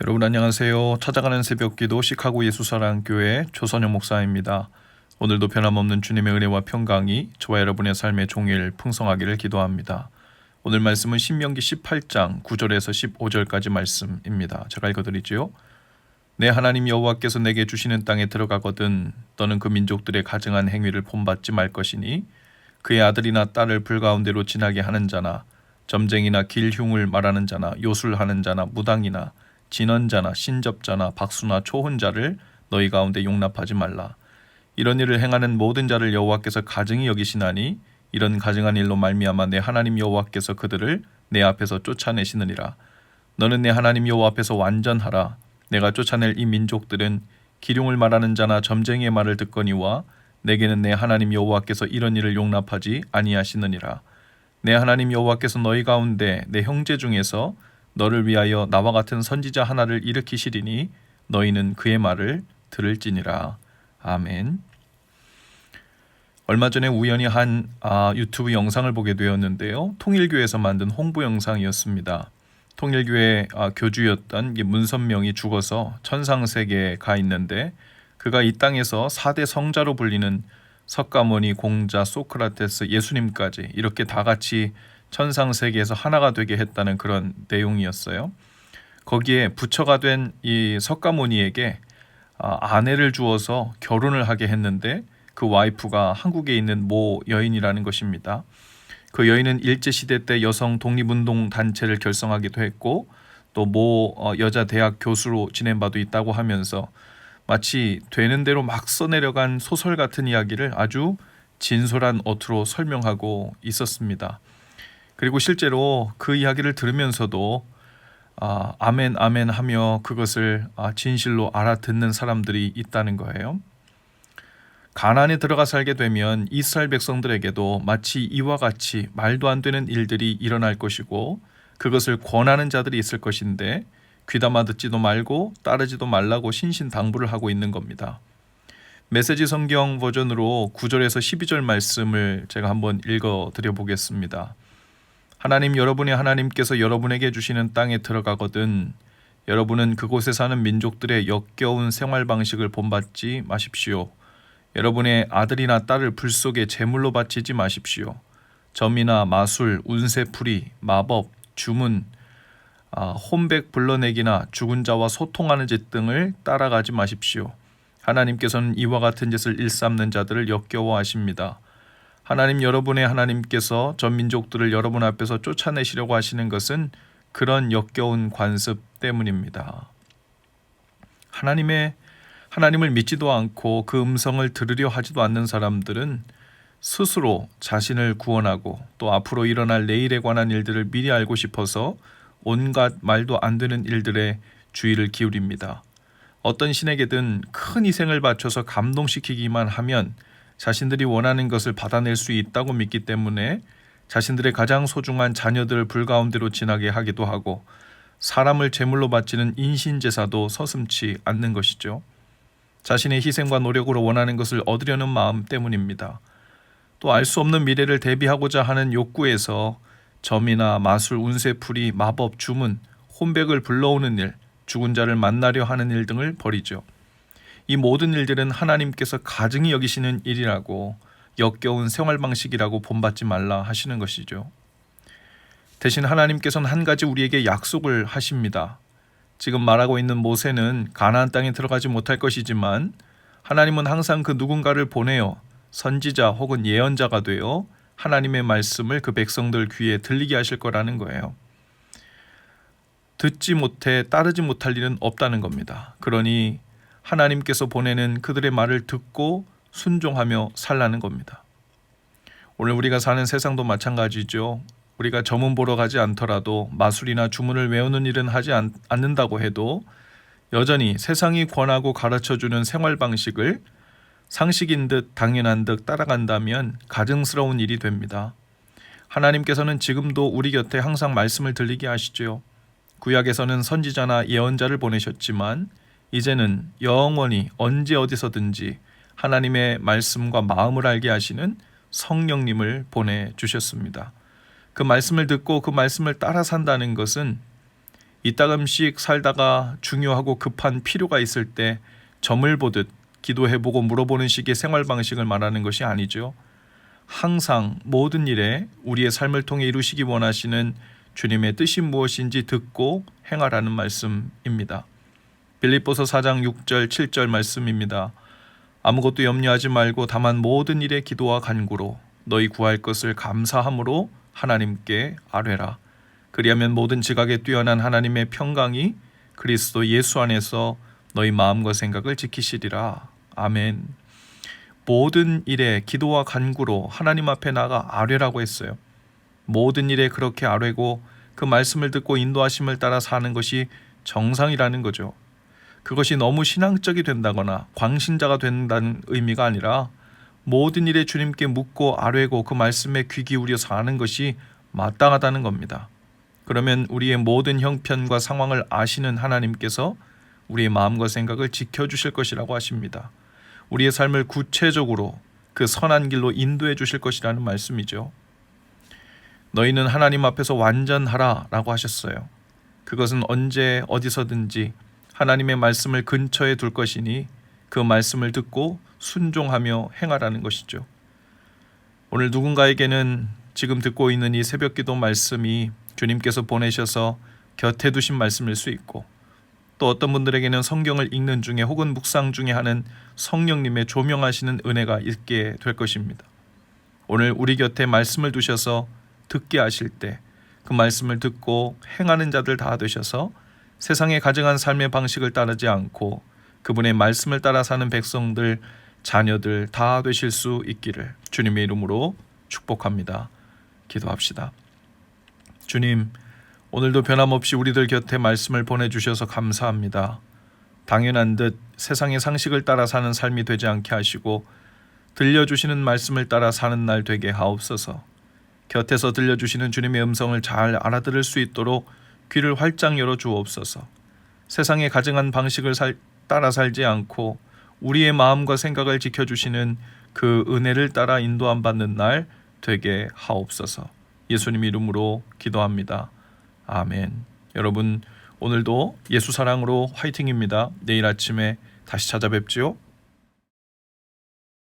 여러분 안녕하세요. 찾아가는 새벽기도 시카고 예수사랑교회 조선영 목사입니다. 오늘도 변함없는 주님의 은혜와 평강이 저와 여러분의 삶의 종일 풍성하기를 기도합니다. 오늘 말씀은 신명기 18장 9절에서 15절까지 말씀입니다. 제가 읽어드리지요. 내 하나님 여호와께서 내게 주시는 땅에 들어가거든 너는 그 민족들의 가증한 행위를 본받지 말 것이니 그의 아들이나 딸을 불가운데로 지나게 하는 자나 점쟁이나 길흉을 말하는 자나 요술하는 자나 무당이나 진언자나 신접자나 박수나 초혼자를 너희 가운데 용납하지 말라. 이런 일을 행하는 모든 자를 여호와께서 가증히 여기시나니 이런 가증한 일로 말미암아 내 하나님 여호와께서 그들을 내 앞에서 쫓아내시느니라. 너는 내 하나님 여호와 앞에서 완전하라. 내가 쫓아낼 이 민족들은 기륭을 말하는 자나 점쟁이의 말을 듣거니와 내게는 내 하나님 여호와께서 이런 일을 용납하지 아니하시느니라. 내 하나님 여호와께서 너희 가운데 내 형제 중에서 너를 위하여 나와 같은 선지자 하나를 일으키시리니 너희는 그의 말을 들을지니라. 아멘. 얼마 전에 우연히 한 유튜브 영상을 보게 되었는데요. 통일교에서 만든 홍보 영상이었습니다. 통일교회 교주였던 문선명이 죽어서 천상세계에 가 있는데 그가 이 땅에서 4대 성자로 불리는 석가모니, 공자, 소크라테스, 예수님까지 이렇게 다 같이 천상세계에서 하나가 되게 했다는 그런 내용이었어요. 거기에 부처가 된 이 석가모니에게 아내를 주어서 결혼을 하게 했는데 그 와이프가 한국에 있는 모 여인이라는 것입니다. 그 여인은 일제시대 때 여성 독립운동 단체를 결성하기도 했고 또 모 여자 대학 교수로 지낸 바도 있다고 하면서 마치 되는 대로 막 써내려간 소설 같은 이야기를 아주 진솔한 어투로 설명하고 있었습니다. 그리고 실제로 그 이야기를 들으면서도 아멘 아멘 하며 그것을 진실로 알아듣는 사람들이 있다는 거예요. 가나안에 들어가 살게 되면 이스라엘 백성들에게도 마치 이와 같이 말도 안 되는 일들이 일어날 것이고 그것을 권하는 자들이 있을 것인데 귀담아 듣지도 말고 따르지도 말라고 신신당부를 하고 있는 겁니다. 메시지 성경 버전으로 9절에서 12절 말씀을 제가 한번 읽어드려 보겠습니다. 하나님 여러분의 하나님께서 여러분에게 주시는 땅에 들어가거든 여러분은 그곳에 사는 민족들의 역겨운 생활 방식을 본받지 마십시오. 여러분의 아들이나 딸을 불 속에 제물로 바치지 마십시오. 점이나 마술, 운세풀이, 마법, 주문, 혼백 불러내기나 죽은 자와 소통하는 짓 등을 따라가지 마십시오. 하나님께서는 이와 같은 짓을 일삼는 자들을 역겨워하십니다. 하나님 여러분의 하나님께서 전 민족들을 여러분 앞에서 쫓아내시려고 하시는 것은 그런 역겨운 관습 때문입니다. 하나님을 믿지도 않고 그 음성을 들으려 하지도 않는 사람들은 스스로 자신을 구원하고 또 앞으로 일어날 내일에 관한 일들을 미리 알고 싶어서 온갖 말도 안 되는 일들에 주의를 기울입니다. 어떤 신에게든 큰 희생을 바쳐서 감동시키기만 하면 자신들이 원하는 것을 받아낼 수 있다고 믿기 때문에 자신들의 가장 소중한 자녀들을 불가운데로 지나게 하기도 하고 사람을 제물로 바치는 인신제사도 서슴지 않는 것이죠. 자신의 희생과 노력으로 원하는 것을 얻으려는 마음 때문입니다. 또 알 수 없는 미래를 대비하고자 하는 욕구에서 점이나 마술, 운세풀이, 마법, 주문, 혼백을 불러오는 일, 죽은 자를 만나려 하는 일 등을 벌이죠. 이 모든 일들은 하나님께서 가증히 여기시는 일이라고 역겨운 생활 방식이라고 본받지 말라 하시는 것이죠. 대신 하나님께서는 한 가지 우리에게 약속을 하십니다. 지금 말하고 있는 모세는 가나안 땅에 들어가지 못할 것이지만 하나님은 항상 그 누군가를 보내어 선지자 혹은 예언자가 되어 하나님의 말씀을 그 백성들 귀에 들리게 하실 거라는 거예요. 듣지 못해 따르지 못할 일은 없다는 겁니다. 그러니 하나님께서 보내는 그들의 말을 듣고 순종하며 살라는 겁니다. 오늘 우리가 사는 세상도 마찬가지죠. 우리가 점은 보러 가지 않더라도 마술이나 주문을 외우는 일은 하지 않는다고 해도 여전히 세상이 권하고 가르쳐주는 생활 방식을 상식인 듯 당연한 듯 따라간다면 가증스러운 일이 됩니다. 하나님께서는 지금도 우리 곁에 항상 말씀을 들리게 하시죠. 구약에서는 선지자나 예언자를 보내셨지만 이제는 영원히 언제 어디서든지 하나님의 말씀과 마음을 알게 하시는 성령님을 보내주셨습니다. 그 말씀을 듣고 그 말씀을 따라 산다는 것은 이따금씩 살다가 중요하고 급한 필요가 있을 때 점을 보듯 기도해보고 물어보는 식의 생활 방식을 말하는 것이 아니죠. 항상 모든 일에 우리의 삶을 통해 이루시기 원하시는 주님의 뜻이 무엇인지 듣고 행하라는 말씀입니다. 빌립보서 4장 6절 7절 말씀입니다. 아무것도 염려하지 말고 다만 모든 일에 기도와 간구로 너희 구할 것을 감사함으로 하나님께 아뢰라. 그리하면 모든 지각에 뛰어난 하나님의 평강이 그리스도 예수 안에서 너희 마음과 생각을 지키시리라. 아멘. 모든 일에 기도와 간구로 하나님 앞에 나가 아뢰라고 했어요. 모든 일에 그렇게 아뢰고 그 말씀을 듣고 인도하심을 따라 사는 것이 정상이라는 거죠. 그것이 너무 신앙적이 된다거나 광신자가 된다는 의미가 아니라 모든 일에 주님께 묻고 아뢰고 그 말씀에 귀 기울여 사는 것이 마땅하다는 겁니다. 그러면 우리의 모든 형편과 상황을 아시는 하나님께서 우리의 마음과 생각을 지켜주실 것이라고 하십니다. 우리의 삶을 구체적으로 그 선한 길로 인도해 주실 것이라는 말씀이죠. 너희는 하나님 앞에서 완전하라 라고 하셨어요. 그것은 언제 어디서든지 하나님의 말씀을 근처에 둘 것이니 그 말씀을 듣고 순종하며 행하라는 것이죠. 오늘 누군가에게는 지금 듣고 있는 이 새벽기도 말씀이 주님께서 보내셔서 곁에 두신 말씀일 수 있고, 또 어떤 분들에게는 성경을 읽는 중에 혹은 묵상 중에 하는 성령님의 조명하시는 은혜가 있게 될 것입니다. 오늘 우리 곁에 말씀을 두셔서 듣게 하실 때 그 말씀을 듣고 행하는 자들 다 되셔서 세상에 가증한 삶의 방식을 따르지 않고 그분의 말씀을 따라 사는 백성들, 자녀들 다 되실 수 있기를 주님의 이름으로 축복합니다. 기도합시다. 주님, 오늘도 변함없이 우리들 곁에 말씀을 보내주셔서 감사합니다. 당연한 듯 세상의 상식을 따라 사는 삶이 되지 않게 하시고 들려주시는 말씀을 따라 사는 날 되게 하옵소서. 곁에서 들려주시는 주님의 음성을 잘 알아들을 수 있도록 귀를 활짝 열어주옵소서. 세상의 가증한 방식을 따라 살지 않고 우리의 마음과 생각을 지켜주시는 그 은혜를 따라 인도함 받는 날 되게 하옵소서. 예수님 이름으로 기도합니다. 아멘. 여러분, 오늘도 예수 사랑으로 화이팅입니다. 내일 아침에 다시 찾아뵙지요.